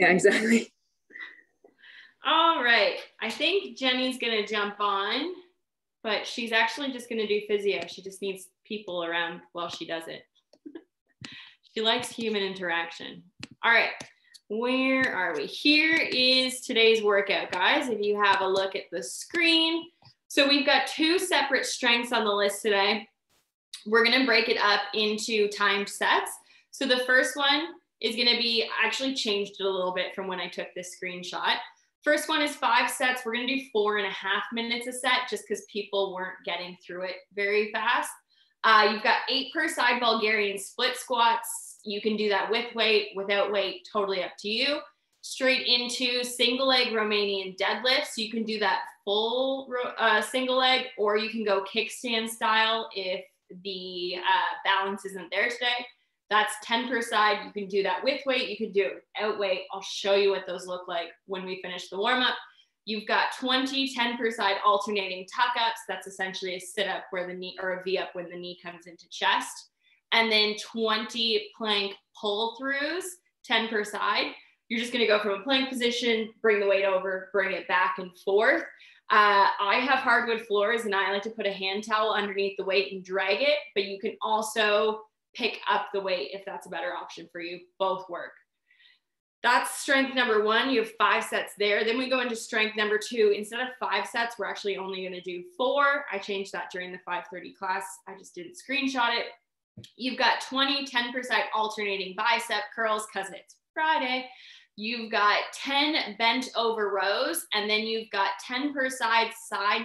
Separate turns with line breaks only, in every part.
Yeah, exactly.
All right. I think Jenny's going to jump on, but she's actually just going to do physio. She just needs people around while she does it. She likes human interaction. All right. Where are we? Here is today's workout, guys. If you have a look at the screen. So we've got 2 separate strengths on the list today. We're going to break it up into timed sets. So the first one is going to be, I actually changed it a little bit from when I took this screenshot. First one is 5 sets. We're going to do 4.5 minutes a set just because people weren't getting through it very fast. You've got 8 per side Bulgarian split squats. You can do that with weight, without weight, totally up to you. Straight into single leg Romanian deadlifts. You can do that full single leg, or you can go kickstand style if the balance isn't there today. That's 10 per side. You can do that with weight. You can do it without weight. I'll show you what those look like when we finish the warm-up. You've got 20 10 per side alternating tuck-ups. That's essentially a sit-up where the knee, or a V-up when the knee comes into chest. And then 20 plank pull-throughs, 10 per side. You're just going to go from a plank position, bring the weight over, bring it back and forth. I have hardwood floors and I like to put a hand towel underneath the weight and drag it, but you can also pick up the weight if that's a better option for you. Both work. That's strength number 1. You have 5 sets there. Then we go into strength number 2. Instead of 5 sets, we're actually only going to do 4. I changed that during the 5:30 class. I just didn't screenshot it. You've got 20 10 per side alternating bicep curls because it's Friday. You've got 10 bent over rows, and then you've got 10 per side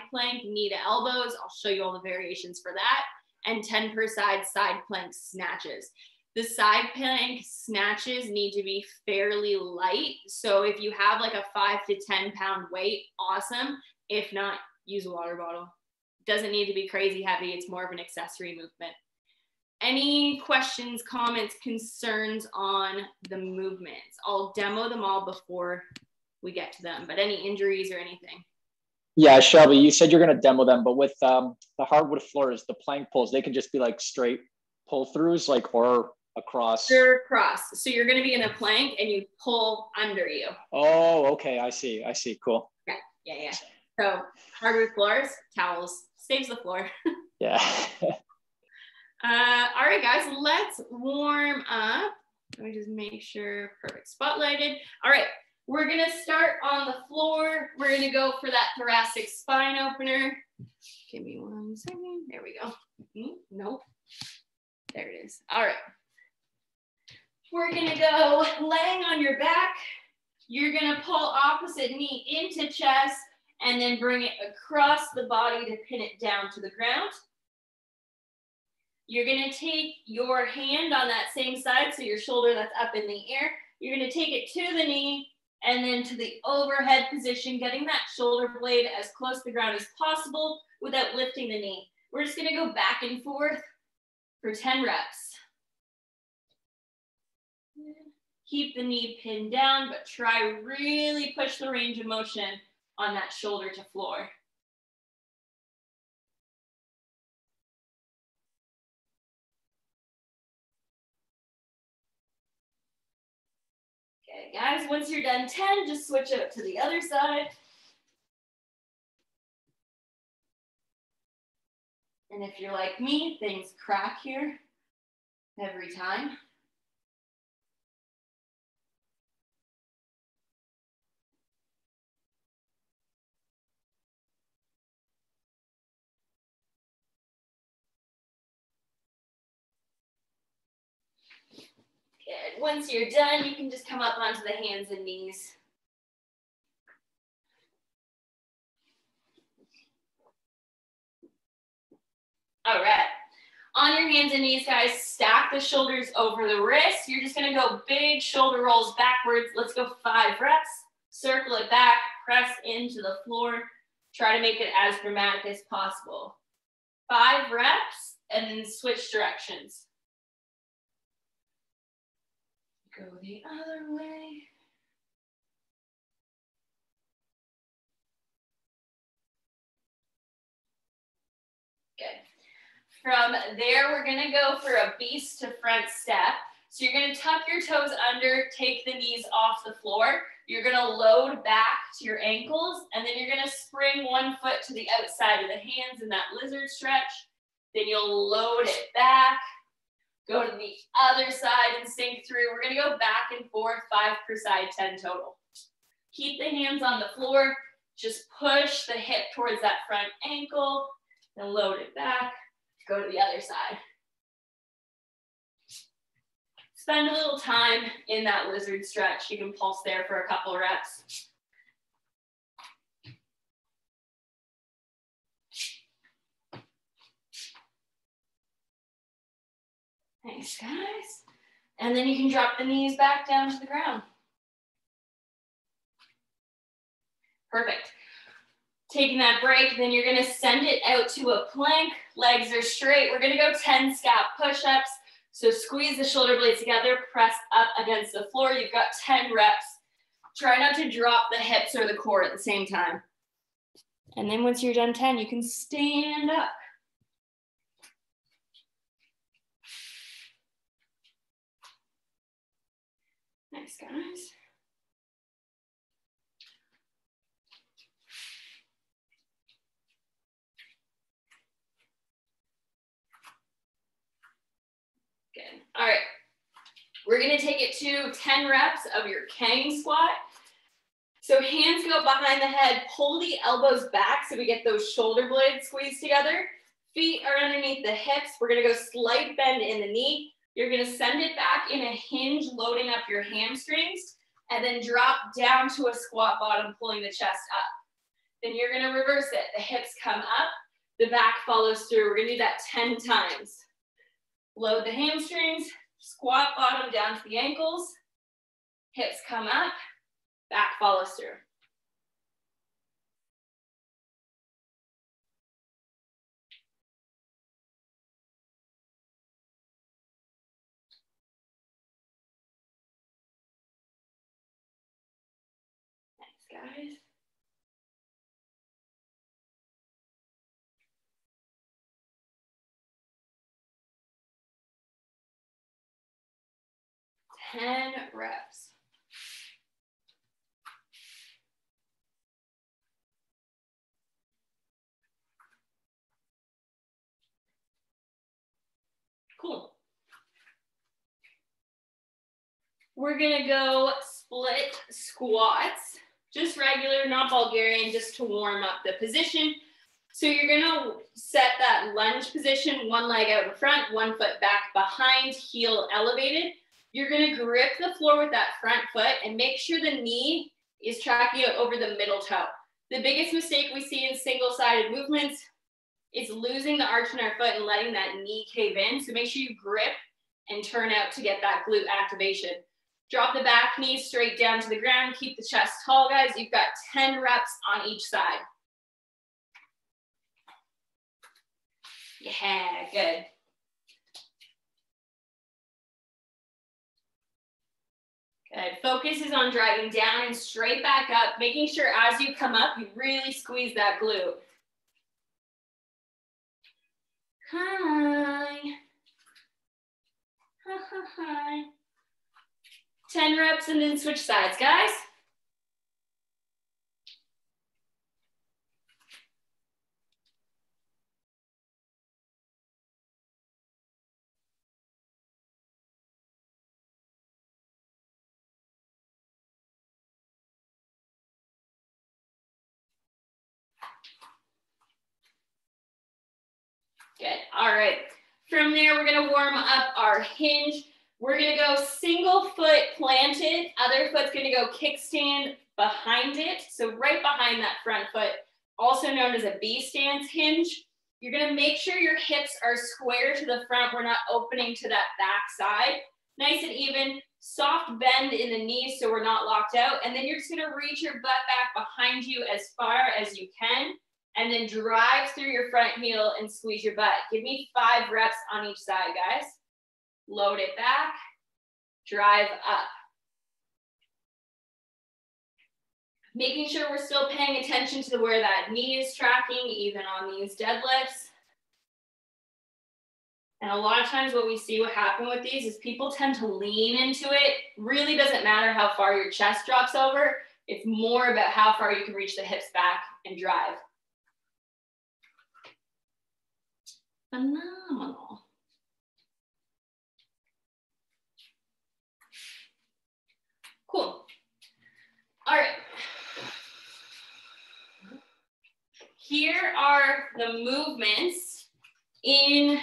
plank, knee to elbows. I'll show you all the variations for that. And 10 per side plank snatches. The side plank snatches need to be fairly light. So if you have like a 5 to 10 pound weight, awesome. If not, use a water bottle. Doesn't need to be crazy heavy. It's more of an accessory movement. Any questions, comments, concerns on the movements? I'll demo them all before we get to them, but any injuries or anything?
Yeah, Shelby, you said you're going to demo them, but with the hardwood floors, the plank pulls, they can just be like straight pull throughs, like, or across.
They're across. So you're going to be in a plank and you pull under you.
Oh, okay. I see. Cool.
Yeah. So hardwood floors, towels, saves the floor.
Yeah.
All right, guys, let's warm up. Let me just make sure, perfect, spotlighted. All right, we're gonna start on the floor. We're gonna go for that thoracic spine opener. Give me 1 second, there we go. Nope, there it is. All right, we're gonna go laying on your back. You're gonna pull opposite knee into chest and then bring it across the body to pin it down to the ground. You're going to take your hand on that same side, so your shoulder that's up in the air. You're going to take it to the knee and then to the overhead position, getting that shoulder blade as close to the ground as possible without lifting the knee. We're just going to go back and forth for 10 reps. Keep the knee pinned down, but try really push the range of motion on that shoulder to floor. Okay, guys, once you're done 10, just switch it up to the other side. And if you're like me, things crack here every time. Good. Once you're done, you can just come up onto the hands and knees. All right. On your hands and knees, guys, stack the shoulders over the wrists. You're just going to go big shoulder rolls backwards. Let's go 5 reps. Circle it back, press into the floor. Try to make it as dramatic as possible. 5 reps, and then switch directions. Go the other way. Good. From there, we're gonna go for a beast to front step. So you're gonna tuck your toes under, take the knees off the floor. You're gonna load back to your ankles, and then you're gonna spring one foot to the outside of the hands in that lizard stretch. Then you'll load it back, go to the other side and sink through. We're gonna go back and forth, 5 per side, 10 total. Keep the hands on the floor. Just push the hip towards that front ankle, then load it back, go to the other side. Spend a little time in that lizard stretch. You can pulse there for a couple reps. Thanks, guys. And then you can drop the knees back down to the ground. Perfect. Taking that break, then you're gonna send it out to a plank. Legs are straight. We're gonna go 10 scalp push-ups. So squeeze the shoulder blades together, press up against the floor. You've got 10 reps. Try not to drop the hips or the core at the same time. And then once you're done 10, you can stand up. Nice, guys. Good. All right. We're going to take it to 10 reps of your Kang Squat. So hands go behind the head, pull the elbows back so we get those shoulder blades squeezed together. Feet are underneath the hips. We're going to go slight bend in the knee. You're going to send it back in a hinge, loading up your hamstrings, and then drop down to a squat bottom, pulling the chest up. Then you're going to reverse it. The hips come up, the back follows through. We're going to do that 10 times. Load the hamstrings, squat bottom down to the ankles, hips come up, back follows through. Thanks, guys. Ten reps. Cool. We're gonna go split squats, just regular, not Bulgarian, just to warm up the position. So you're gonna set that lunge position, one leg out in front, one foot back behind, heel elevated. You're gonna grip the floor with that front foot and make sure the knee is tracking out over the middle toe. The biggest mistake we see in single-sided movements is losing the arch in our foot and letting that knee cave in. So make sure you grip and turn out to get that glute activation. Drop the back knee straight down to the ground. Keep the chest tall, guys. You've got 10 reps on each side. Yeah, good. Good. Focus is on driving down and straight back up, making sure as you come up, you really squeeze that glute. Hi. Hi. 10 reps and then switch sides, guys. Good. All right. From there, we're going to warm up our hinge. We're going to go single foot planted. Other foot's going to go kickstand behind it. So right behind that front foot, also known as a B stance hinge. You're going to make sure your hips are square to the front. We're not opening to that back side. Nice and even. Soft bend in the knees so we're not locked out. And then you're just going to reach your butt back behind you as far as you can. And then drive through your front heel and squeeze your butt. Give me 5 reps on each side, guys. Load it back, drive up. Making sure we're still paying attention to where that knee is tracking, even on these deadlifts. And a lot of times what we see what happen with these is people tend to lean into it. Really doesn't matter how far your chest drops over. It's more about how far you can reach the hips back and drive. Phenomenal. Cool. All right. Here are the movements in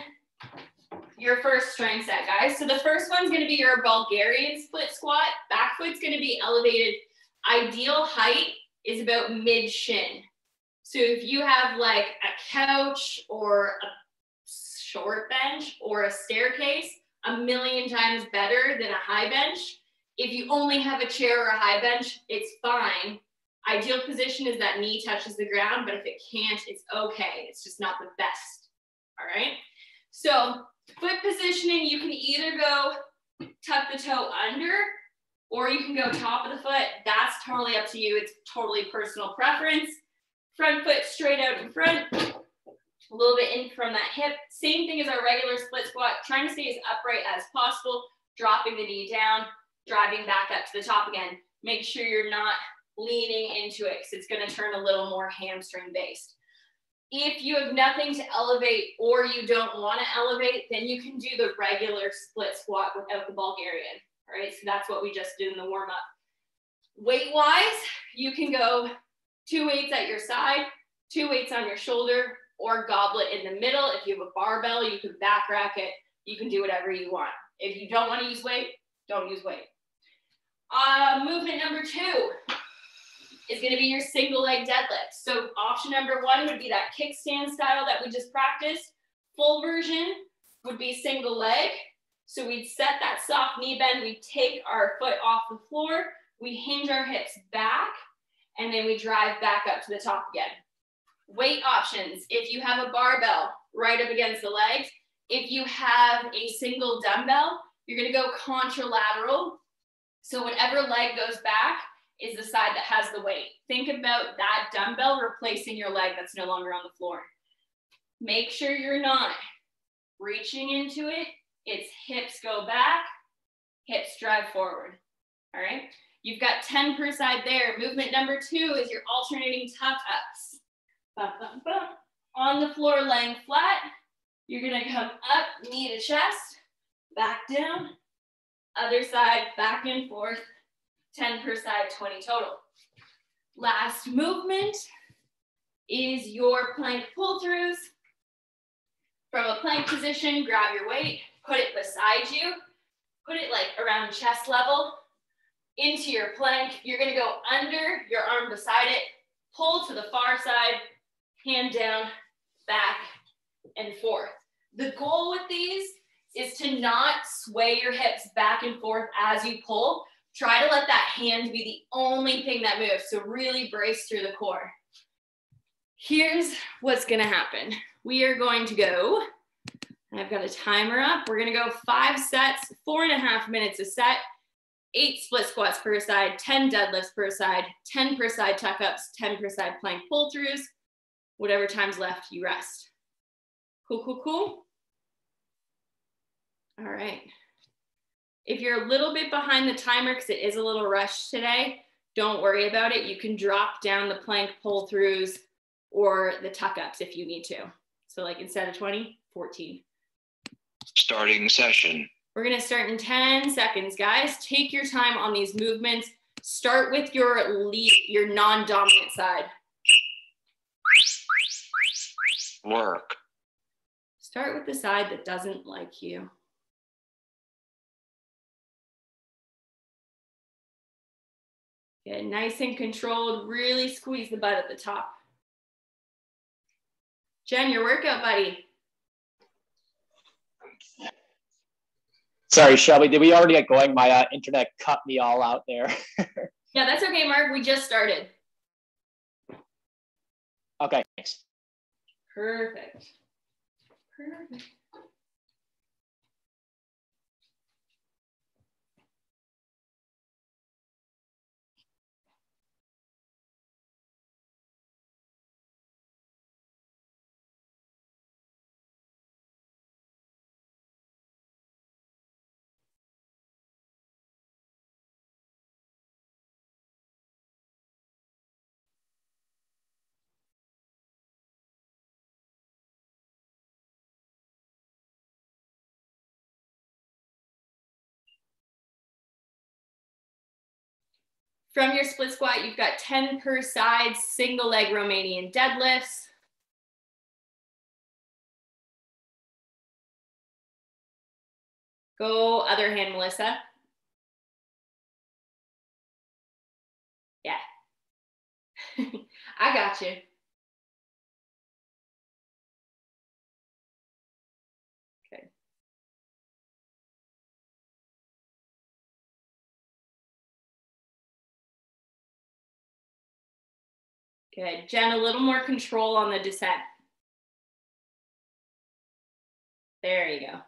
your first strength set, guys. So the first one's going to be your Bulgarian split squat. Back foot's going to be elevated. Ideal height is about mid shin. So if you have like a couch or a short bench or a staircase, a million times better than a high bench. If you only have a chair or a high bench, it's fine. Ideal position is that knee touches the ground, but if it can't, it's okay. It's just not the best, all right? So foot positioning, you can either go tuck the toe under, or you can go top of the foot. That's totally up to you. It's totally personal preference. Front foot straight out in front, a little bit in from that hip. Same thing as our regular split squat, trying to stay as upright as possible, dropping the knee down, driving back up to the top again. Make sure you're not leaning into it because it's going to turn a little more hamstring based. If you have nothing to elevate or you don't want to elevate, then you can do the regular split squat without the Bulgarian, all right? So that's what we just did in the warm up. Weight wise, you can go 2 weights at your side, 2 weights on your shoulder, or goblet in the middle. If you have a barbell, you can back rack it. You can do whatever you want. If you don't want to use weight, don't use weight. Movement number 2 is going to be your single leg deadlift. So option number 1 would be that kickstand style that we just practiced. Full version would be single leg. So we'd set that soft knee bend. We take our foot off the floor. We hinge our hips back, and then we drive back up to the top again. Weight options. If you have a barbell right up against the legs, if you have a single dumbbell, you're going to go contralateral. So whatever leg goes back is the side that has the weight. Think about that dumbbell replacing your leg that's no longer on the floor. Make sure you're not reaching into it. It's hips go back, hips drive forward. All right. You've got 10 per side there. Movement number 2 is your alternating tuck ups. Bum, bum, bum. On the floor laying flat, you're going to come up, knee to chest, back down, other side, back and forth, 10 per side, 20 total. Last movement is your plank pull-throughs. From a plank position, grab your weight, put it beside you, put it like around chest level, into your plank. You're going to go under your arm beside it, pull to the far side, hand down, back, and forth. The goal with these is to not sway your hips back and forth as you pull. Try to let that hand be the only thing that moves. So really brace through the core. Here's what's going to happen. We are going to go, I've got a timer up. We're going to go 5 sets, 4.5 minutes a set, 8 split squats per side, 10 deadlifts per side, 10 per side tuck ups, 10 per side plank pull throughs. Whatever time's left, you rest. Cool, cool, cool. All right. If you're a little bit behind the timer because it is a little rushed today, don't worry about it. You can drop down the plank pull throughs or the tuck ups if you need to. So like instead of 20, 14.
Starting session.
We're going to start in 10 seconds, guys. Take your time on these movements. Start with your lead, your non-dominant side.
Work.
Start with the side that doesn't like you. Get nice and controlled. Really squeeze the butt at the top. Jen, your workout buddy.
Sorry, Shelby, did we already get going? My internet cut me all out there.
Yeah, that's okay, Mark. We just started.
Okay, thanks.
Perfect. Perfect. From your split squat, you've got 10 per side, single leg Romanian deadlifts. Go other hand, Melissa. Yeah. I got you. Okay. Good. Jen, a little more control on the descent. There you go.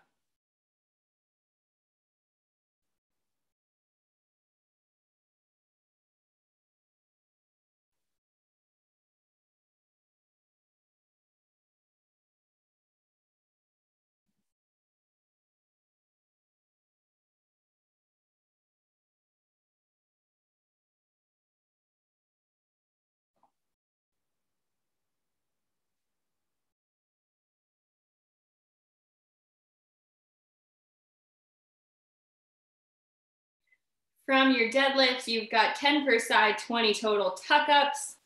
From your deadlifts, you've got 10 per side, 20 total tuck-ups.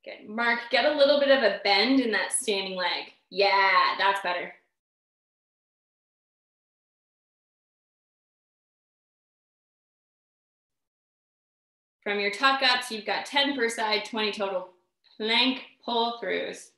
Good. Mark, get a little bit of a bend in that standing leg. Yeah, that's better. From your tuck-ups, you've got 10 per side, 20 total plank pull-throughs.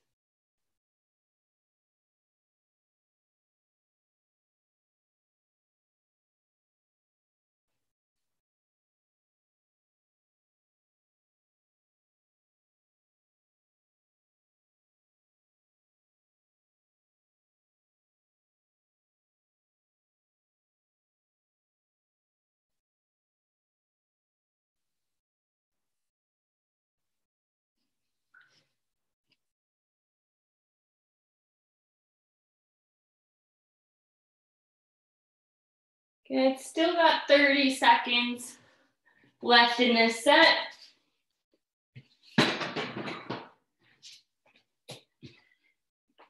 Good, still got 30 seconds left in this set.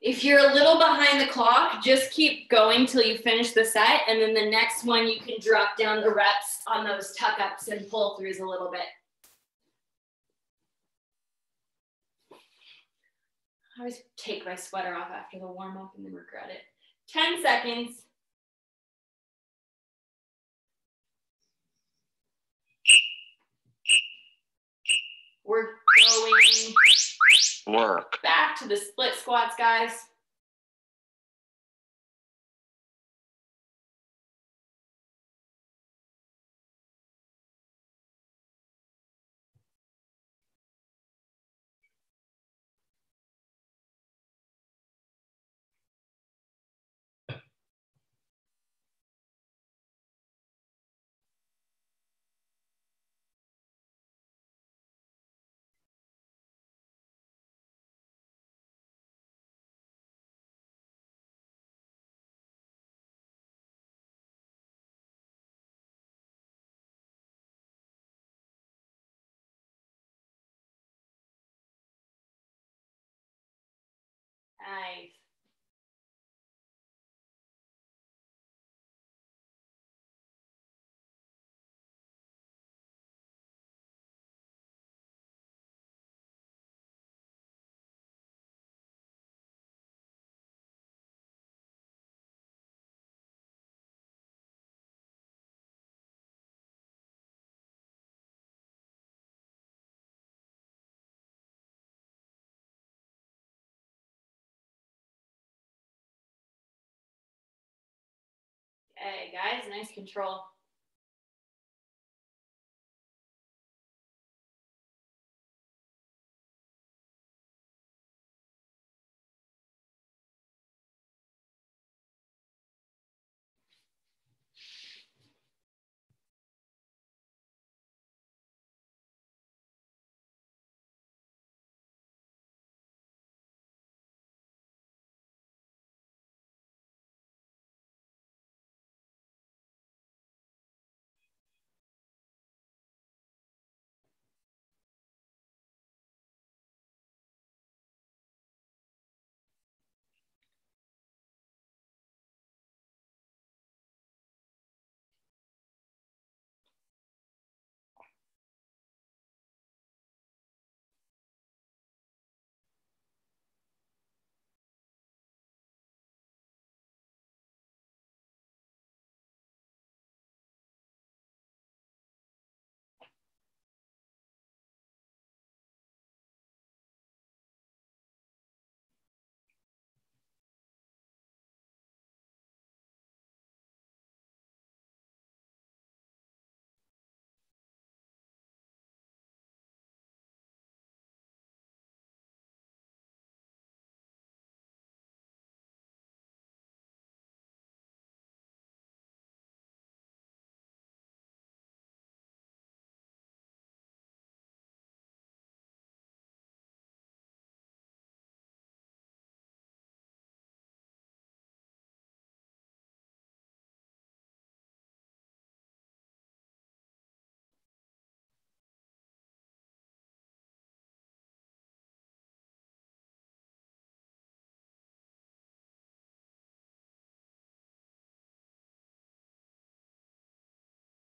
If you're a little behind the clock, just keep going till you finish the set, and then the next one you can drop down the reps on those tuck-ups and pull-throughs a little bit. I always take my sweater off after the warm-up and then regret it. 10 seconds. We're going
Work.
back to the split squats, guys. Nice. Okay, guys, nice control.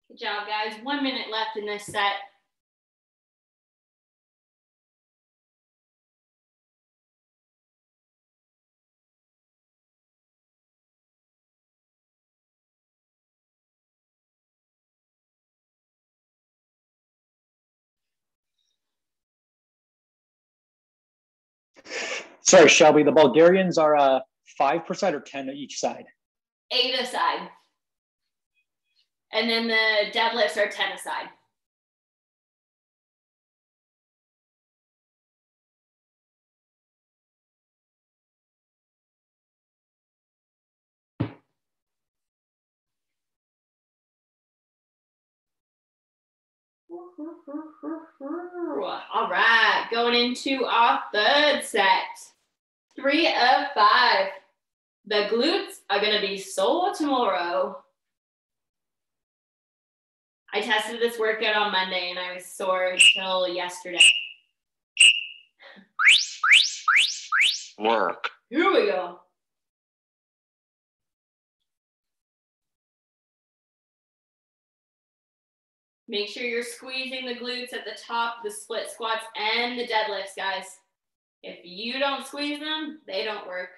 Good job, guys. 1 minute left in this set.
Sorry, Shelby, the Bulgarians are 5% or 10 each side?
8 a side. And then the deadlifts are 10 a side. All right, going into our third set. 3 of 5. The glutes are gonna be sore tomorrow. I tested this workout on Monday and I was sore until yesterday.
Work.
Here we go. Make sure you're squeezing the glutes at the top, the split squats and the deadlifts, guys. If you don't squeeze them, they don't work.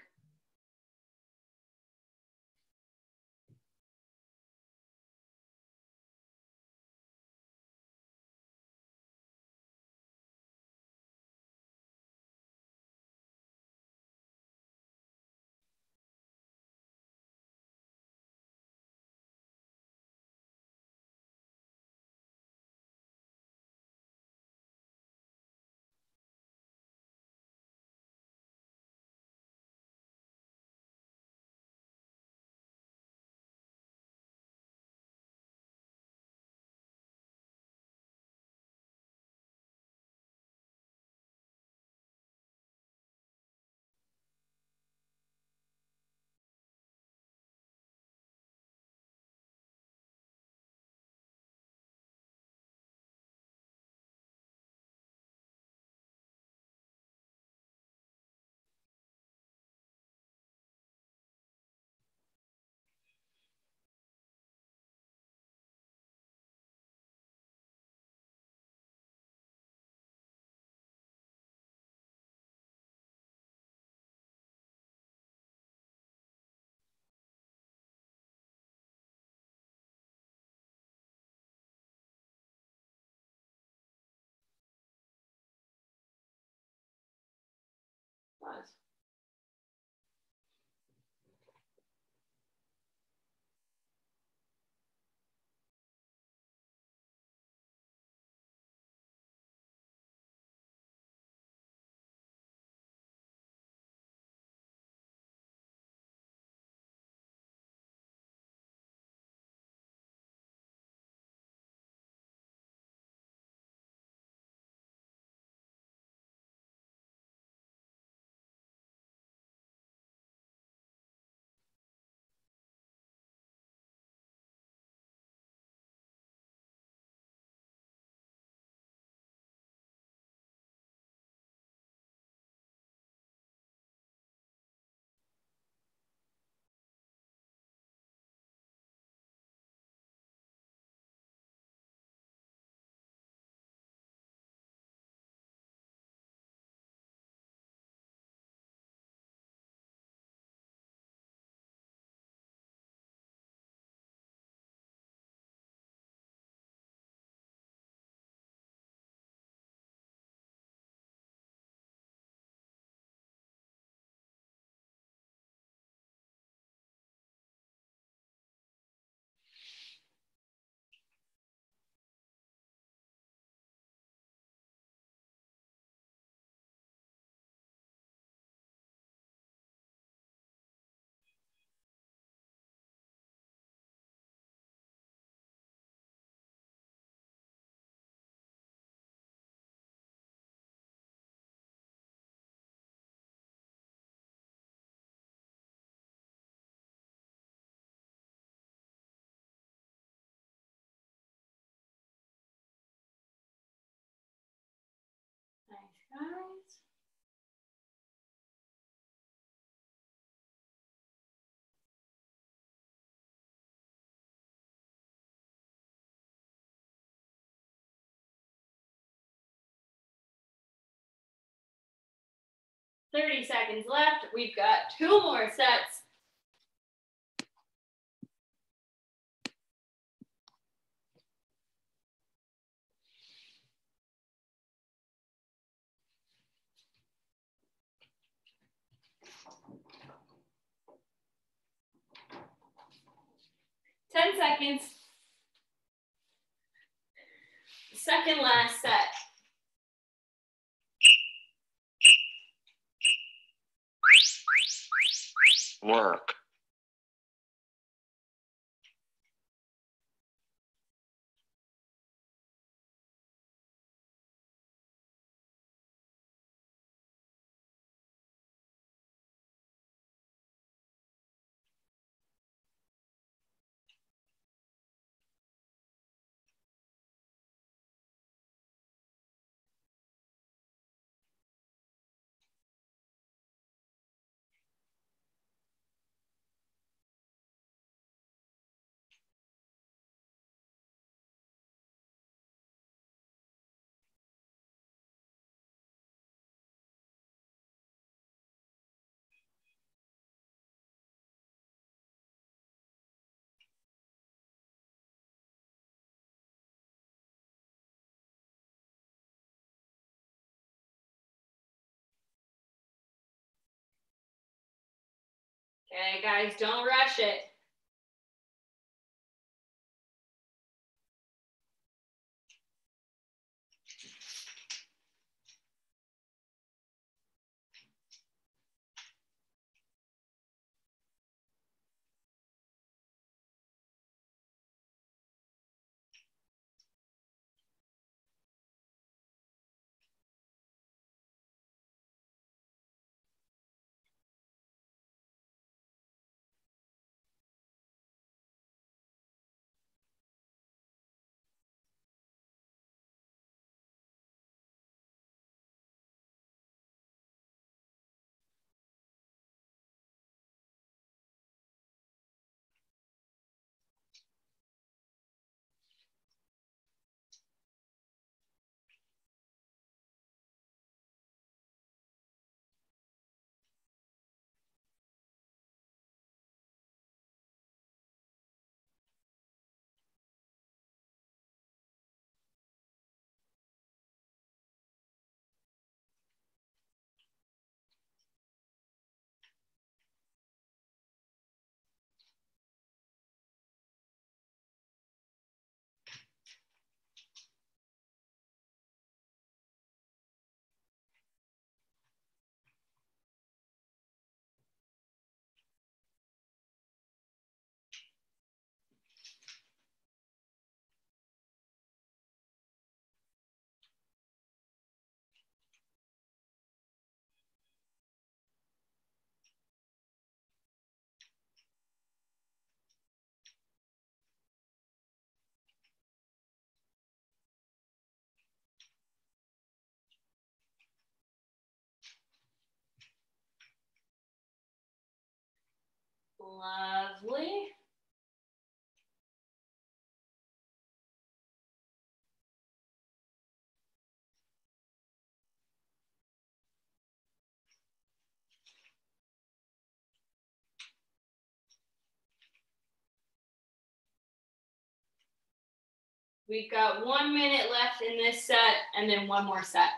Pause. Nice, guys. 30 seconds left. We've got 2 more sets. Ten seconds. Second last set.
Work.
Okay, guys, don't rush it. Lovely. We've got 1 minute left in this set and then 1 more set.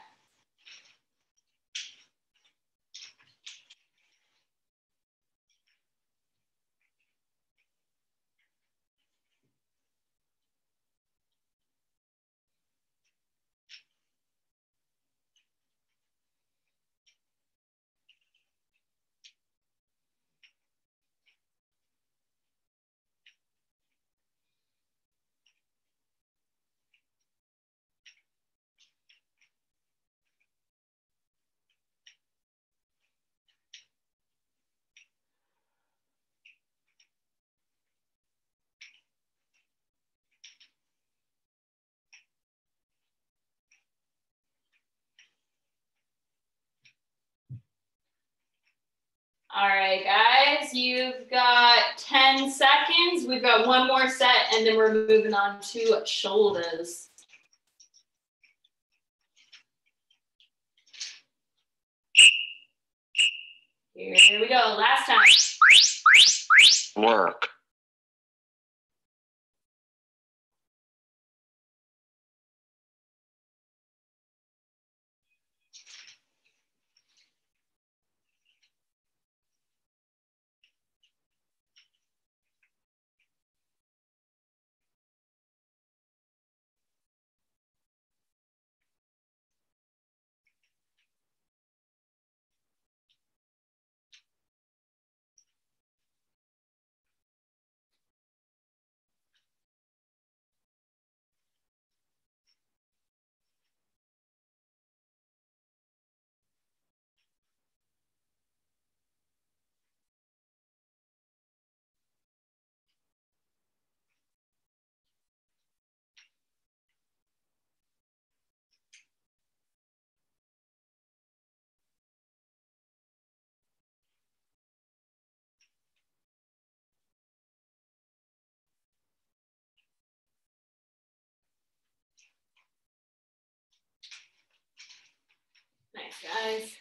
All right, guys, you've got 10 seconds. We've got 1 more set, and then we're moving on to shoulders. Here we go, last time.
Work.
Nice, guys.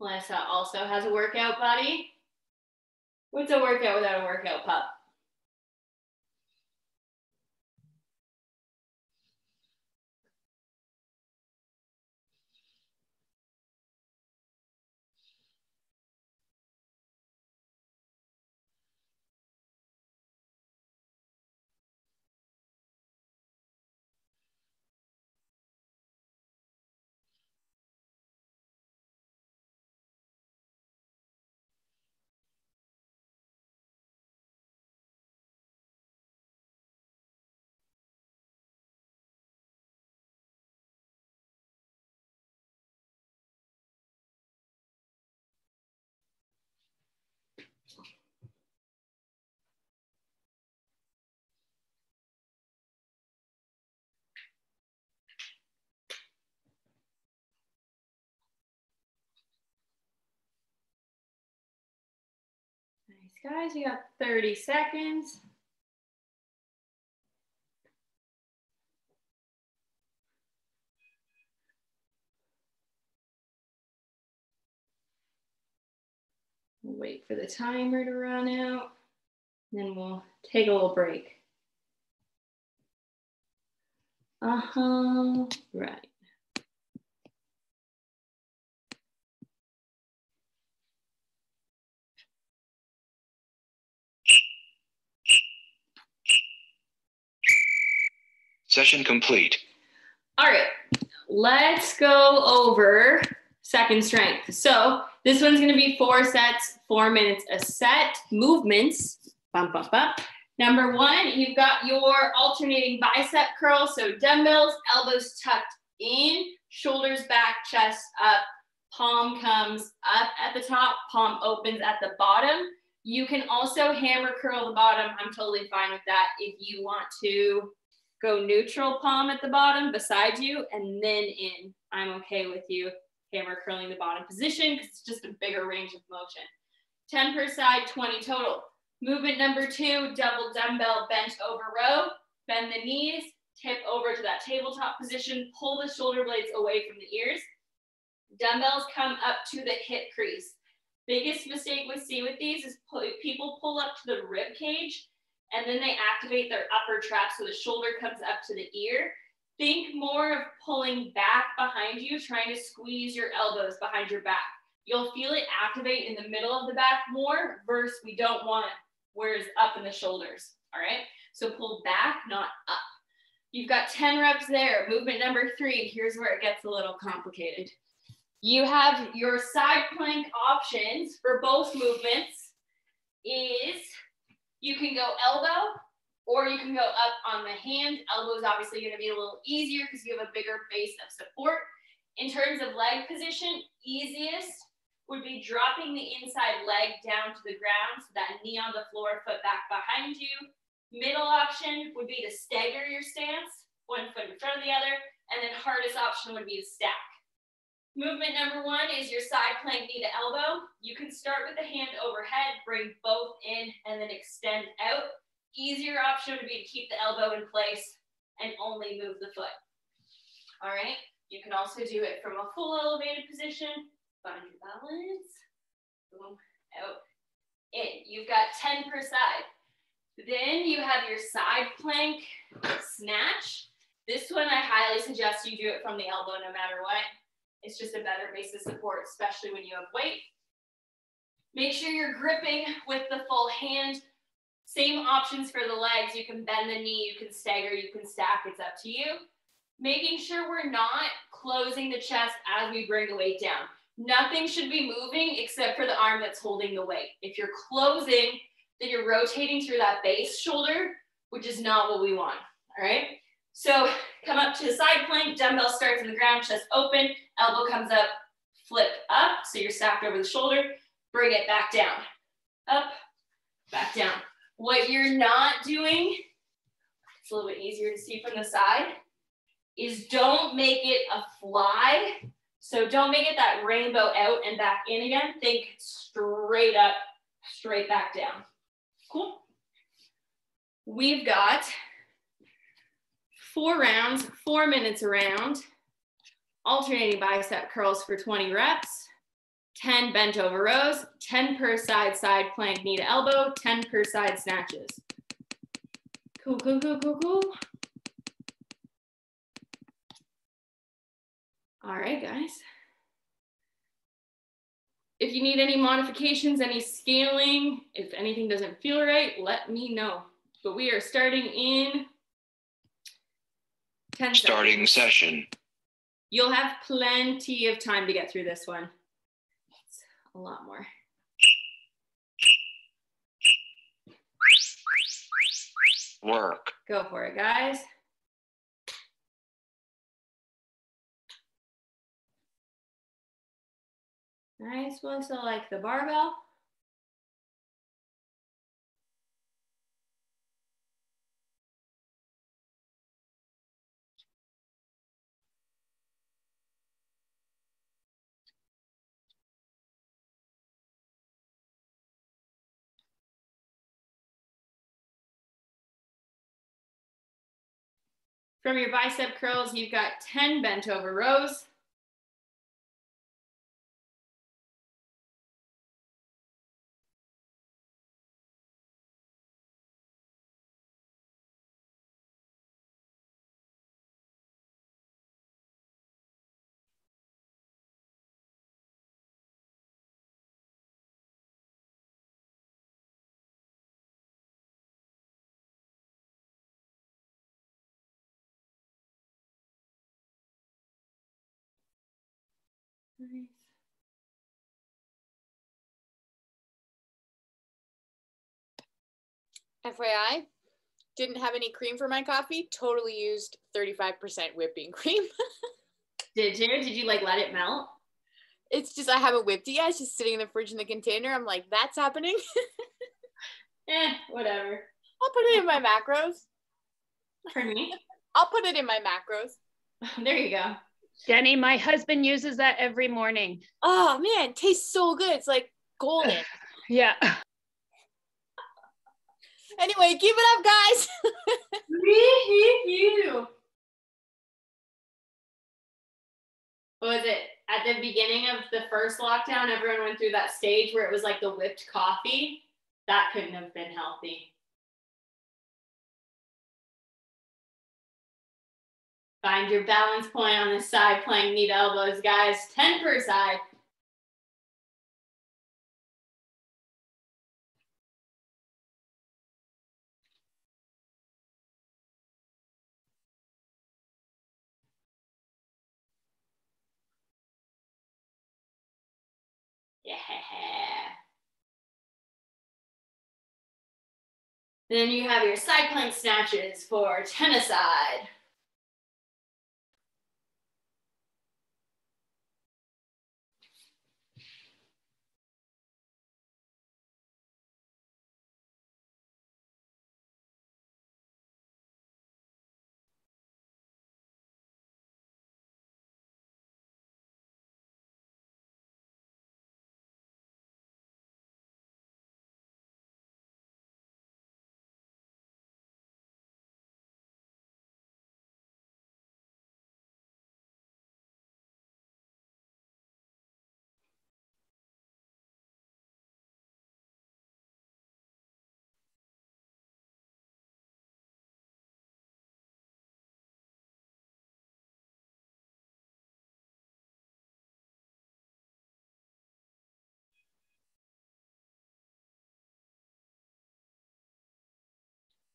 Melissa also has a workout buddy. What's a workout without a workout pup? Nice, guys, you got 30 seconds. We'll wait for the timer to run out, then we'll take a little break. Right.
Session complete.
All right, let's go over second strength. So this one's gonna be 4 sets, 4 minutes a set, movements, bump, bump, bump. Number 1, you've got your alternating bicep curls. So dumbbells, elbows tucked in, shoulders back, chest up, palm comes up at the top, palm opens at the bottom. You can also hammer curl the bottom. I'm totally fine with that. If you want to go neutral palm at the bottom beside you and then in, I'm okay with you hammer curling the bottom position because it's just a bigger range of motion. 10 per side, 20 total. Movement number 2, double dumbbell bent over row. Bend the knees, tip over to that tabletop position, pull the shoulder blades away from the ears. Dumbbells come up to the hip crease. Biggest mistake we see with these is people pull up to the rib cage and then they activate their upper trap so the shoulder comes up to the ear. Think more of pulling back behind you, trying to squeeze your elbows behind your back. You'll feel it activate in the middle of the back more versus we don't want where it's up in the shoulders, all right? So pull back, not up. You've got 10 reps there. Movement number 3, here's where it gets a little complicated. You have your side plank options for both movements is you can go elbow or you can go up on the hand. Elbow is obviously going to be a little easier because you have a bigger base of support. In terms of leg position, easiest would be dropping the inside leg down to the ground, so that knee on the floor, foot back behind you. Middle option would be to stagger your stance, one foot in front of the other, and then hardest option would be to stack. Movement number 1 is your side plank knee to elbow. You can start with the hand overhead, bring both in, and then extend out. Easier option would be to keep the elbow in place and only move the foot. All right, you can also do it from a full elevated position. Find your balance. Boom, out, in. You've got 10 per side. Then you have your side plank snatch. This one I highly suggest you do it from the elbow no matter what. It's just a better base of support, especially when you have weight. Make sure you're gripping with the full hand. Same options for the legs. You can bend the knee, you can stagger, you can stack, it's up to you. Making sure we're not closing the chest as we bring the weight down. Nothing should be moving except for the arm that's holding the weight. If you're closing, then you're rotating through that base shoulder, which is not what we want, all right? So come up to the side plank, dumbbell starts in the ground, chest open, elbow comes up, flip up, so you're stacked over the shoulder, bring it back down, up, back down. What you're not doing, it's a little bit easier to see from the side, is don't make it a fly. So don't make it that rainbow out and back in again. Think straight up, straight back down. Cool. We've got 4 rounds, 4 minutes around, alternating bicep curls for 20 reps, 10 bent over rows, 10 per side, side plank, knee to elbow, 10 per side snatches. Cool, cool, cool, cool, cool. All right, guys. If you need any modifications, any scaling, if anything doesn't feel right, let me know. But we are starting in 10
Starting
seconds.
session.
You'll have plenty of time to get through this one. It's a lot more.
Work.
Go for it, guys. Nice. We'll also like the barbell. From your bicep curls, you've got 10 bent over rows. Nice.
FYI, didn't have any cream for my coffee, totally used 35% whipping cream.
Did you like let it melt?
It's just I haven't whipped it yet. It's just sitting in the fridge in the container. I'm like, that's happening.
Whatever.
I'll put it in my macros.
For me?
I'll put it in my macros.
There you go.
Jenny, my husband uses that every morning.
Oh man, it tastes so good. It's like golden.
Yeah.
Anyway, keep it up, guys.
What was it? At the beginning of the first lockdown, everyone went through that stage where it was like the whipped coffee. That couldn't have been healthy. Find your balance point on this side, playing knee to elbows, guys. 10 per side. Yeah. Then you have your side plank snatches for 10 aside.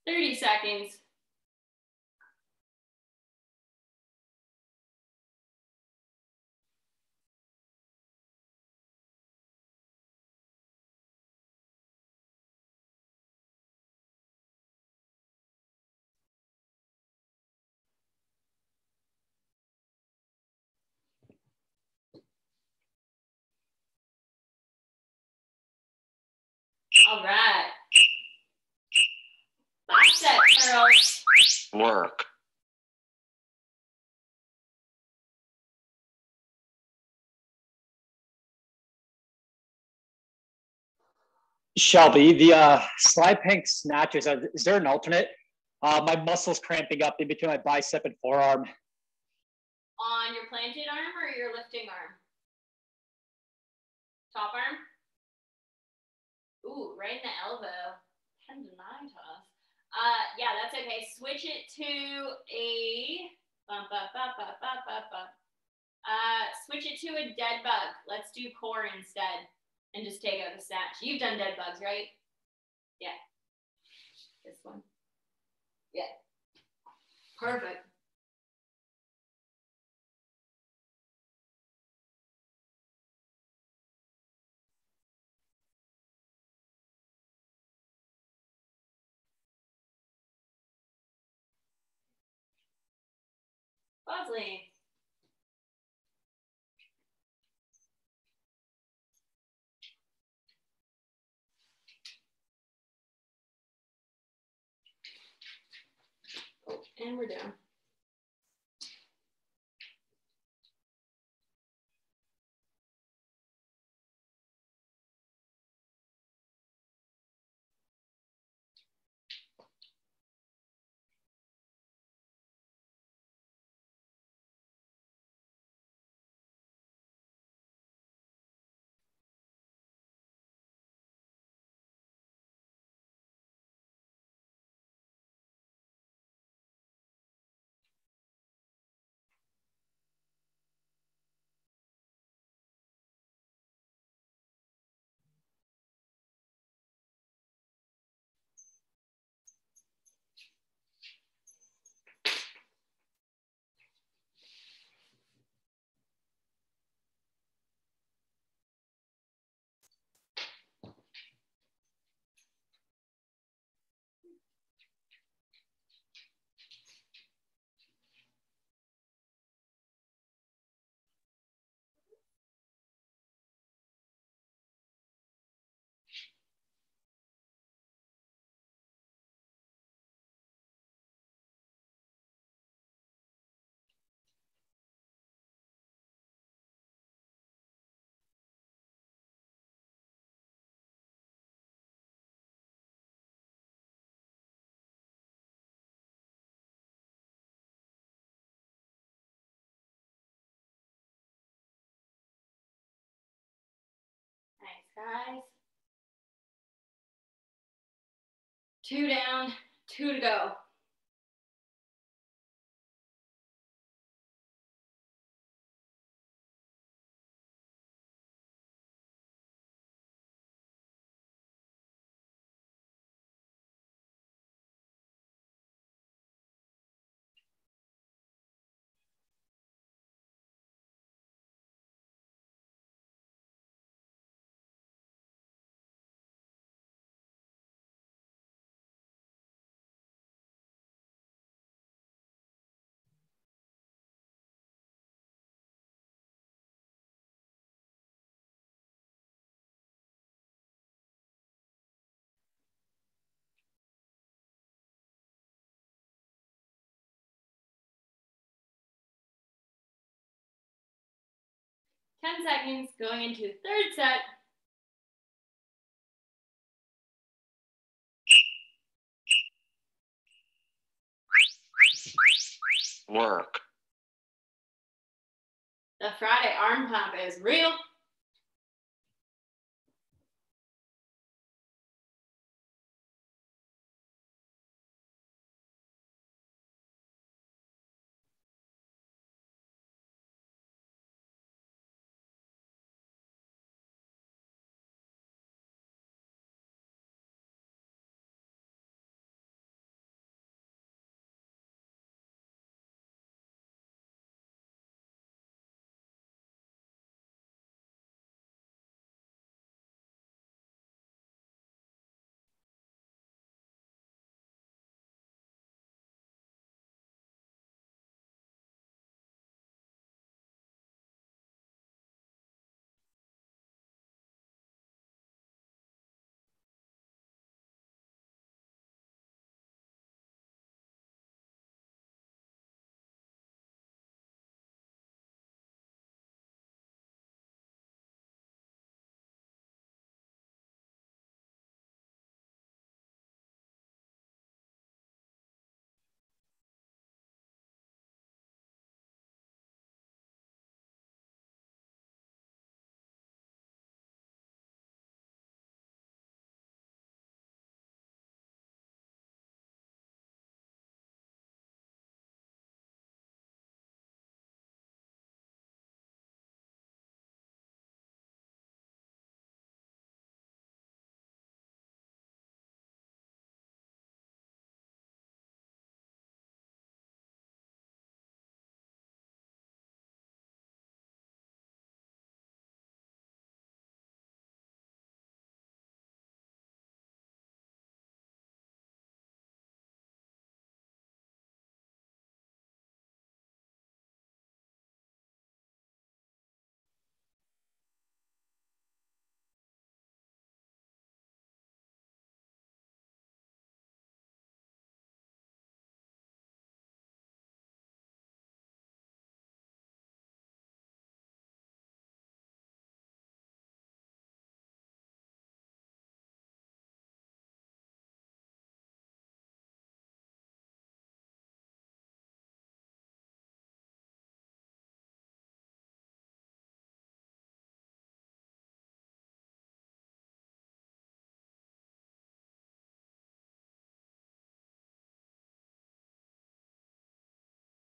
Thirty seconds. All right. Bicep curls.
Work.
Shelby, the slide plank snatches, is there an alternate? My muscles cramping up in between my bicep and forearm.
On your planted arm or your lifting arm? Top arm? Ooh, right in the elbow. Tendonitis. Yeah, that's okay. Switch it to a switch it to a dead bug. Let's do core instead and just take out the snatch. You've done dead bugs, right? Yeah. This one. Yeah. Perfect. Lovely. Oh, and we're down. guys. 2 down, 2 to go. Ten seconds going into the third set.
Work.
The Friday arm pump is real.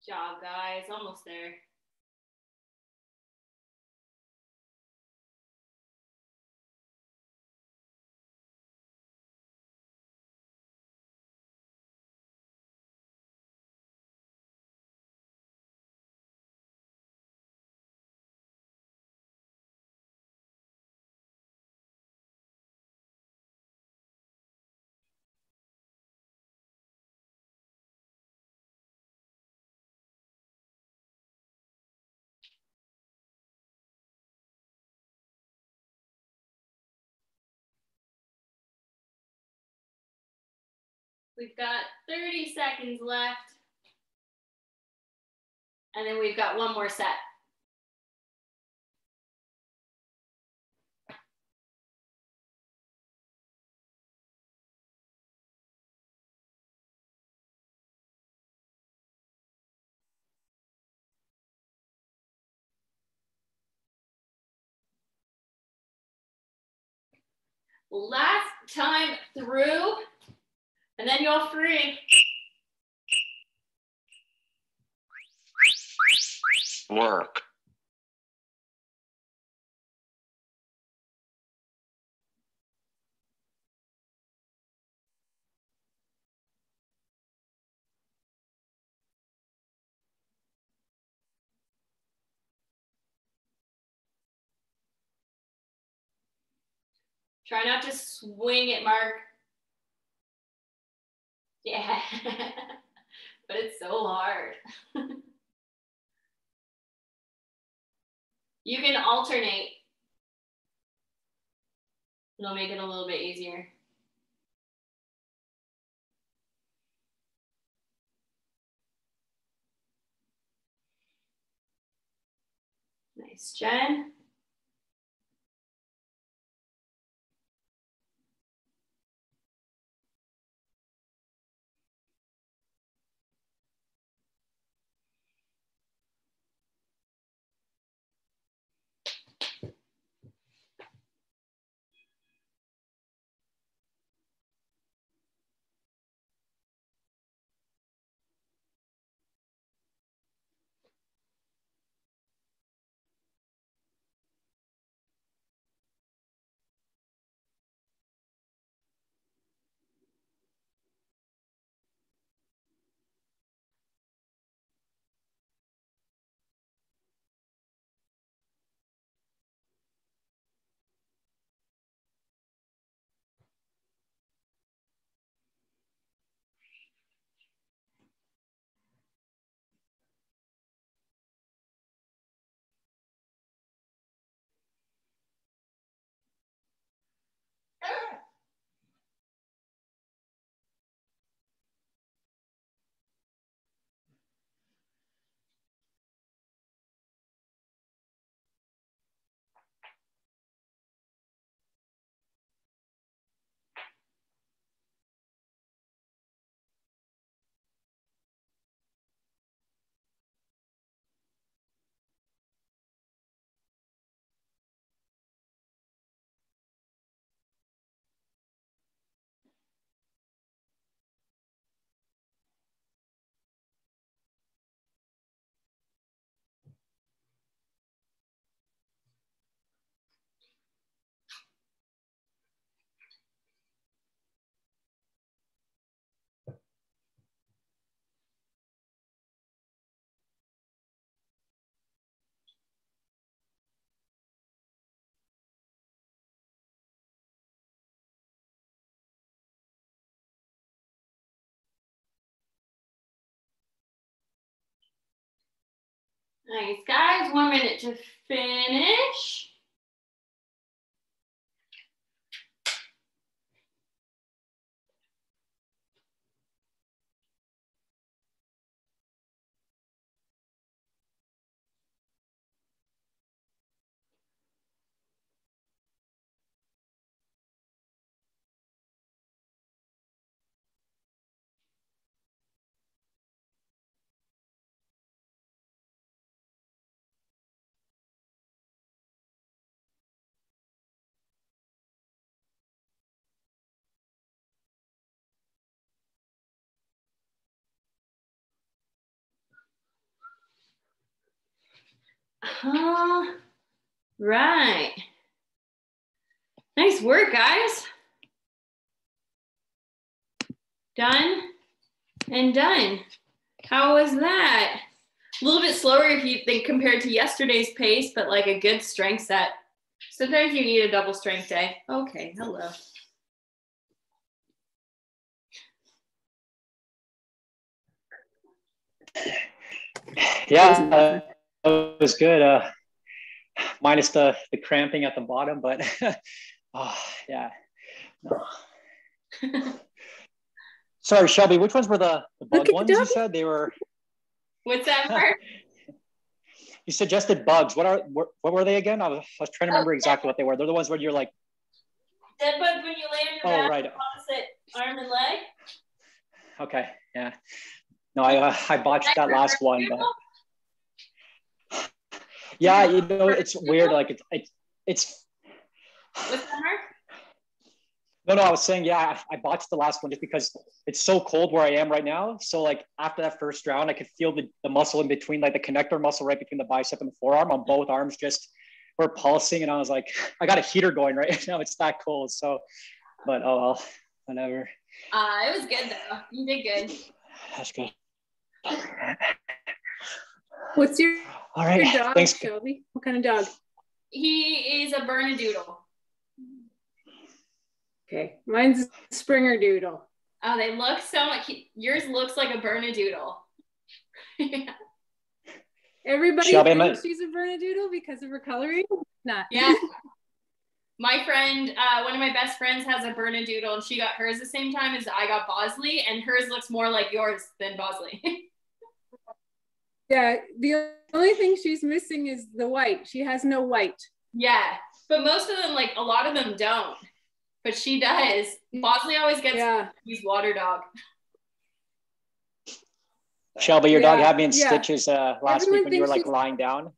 Job, guys. Almost there. We've got 30 seconds left. And then we've got one more set. Last time through, and then you're free.
Work.
Try not to swing it, Mark. Yeah, but it's so hard. You can alternate. It'll make it a little bit easier. Nice, Jen. Nice, guys. 1 minute to finish. All right. Nice work, guys. Done and done. How was that? A little bit slower if you think compared to yesterday's pace, but like a good strength set. Sometimes you need a double strength day. Okay, hello.
Yeah, it was good. Minus the cramping at the bottom, but oh, yeah. No. Sorry, Shelby, which ones were the bug ones you said? They were.
What's that, Mark?
You suggested bugs. What were they again? I was trying to remember exactly what they were. They're the ones where you're like.
Dead bugs when you lay on your back,
right.
opposite arm and leg.
Okay, yeah. No, I botched that last one, but. Yeah, you know, it's weird. Like it's.
What's that, Mark?
No, I was saying, yeah, I botched the last one just because it's so cold where I am right now. So like after that first round, I could feel the muscle in between, like the connector muscle right between the bicep and the forearm on both arms just were pulsing. And I was like, I got a heater going right now. It's that cold. So, but oh well, whatever.
It was good though. You did good.
That's good.
What's your
All right.
dog,
Thanks.
Shelby? What kind of dog?
He is a Bernedoodle.
Okay, mine's a Springer Doodle.
Oh, they look so much. Yours looks like a Bernedoodle. Yeah.
Everybody
Shelby,
thinks she's a Bernedoodle because of her coloring. Not.
Yeah. My friend, one of my best friends has a Bernedoodle, and she got hers the same time as I got Bosley, and hers looks more like yours than Bosley.
Yeah, the only thing she's missing is the white. She has no white.
Yeah, but most of them, like a lot of them don't. But she does. Bosley always gets his water dog.
Shelby, your dog had me in stitches last week when you were like lying down.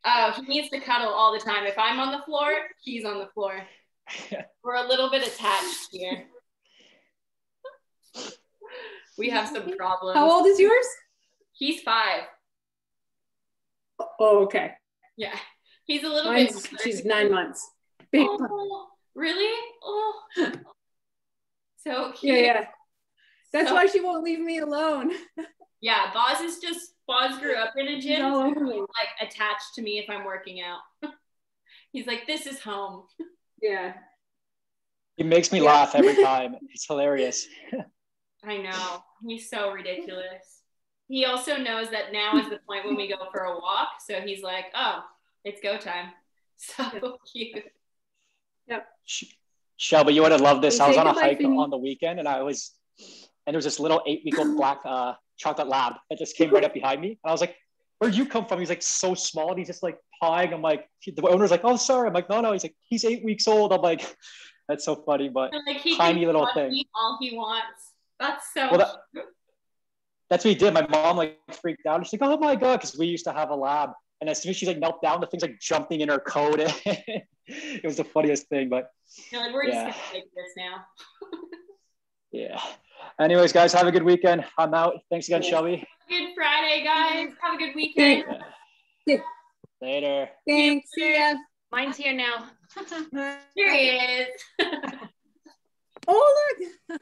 Oh, he needs to cuddle all the time. If I'm on the floor, he's on the floor. We're a little bit attached here. We have some problems.
How old is yours?
He's 5.
Oh, okay.
Yeah. He's a little
bit. She's 9 months. Big.
Oh, really? Oh. So cute.
Yeah. That's why she won't leave me alone.
Yeah, Boz grew up in a gym, so he's like attached to me if I'm working out. He's like, this is home.
Yeah.
He makes me laugh every time. It's hilarious.
I know. He's so ridiculous. He also knows that now is the point when we go for a walk. So he's like, oh, it's go time. So cute.
Yep.
Shelby, you would have loved this. I was on a hike on the weekend and there was this little 8-week-old black chocolate lab that just came right up behind me. And I was like, where'd you come from? He's like so small and he's just like pawing. I'm like, the owner's like, oh, sorry. I'm like, no. He's like, he's 8 weeks old. I'm like, that's so funny, but
like, he
tiny little
can
thing.
All he wants. That's so
that's what he did. My mom like freaked out. She's like, oh my God, because we used to have a lab. And as soon as she's like knelt down, the thing's like jumping in her coat. It was the funniest thing, but
you're like, we're just gonna take this now.
Yeah. Anyways, guys, have a good weekend. I'm out. Thanks again, Shelby.
Good Friday, guys. Have a good weekend.
Later.
Thanks. See ya.
Mine's here now.
Here he is.
Oh, look.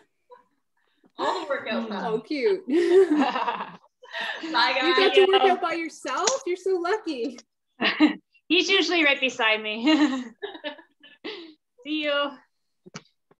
All the workout.
Oh, cute.
Bye, guys.
You got to work out by yourself? You're so lucky.
He's usually right beside me. See you.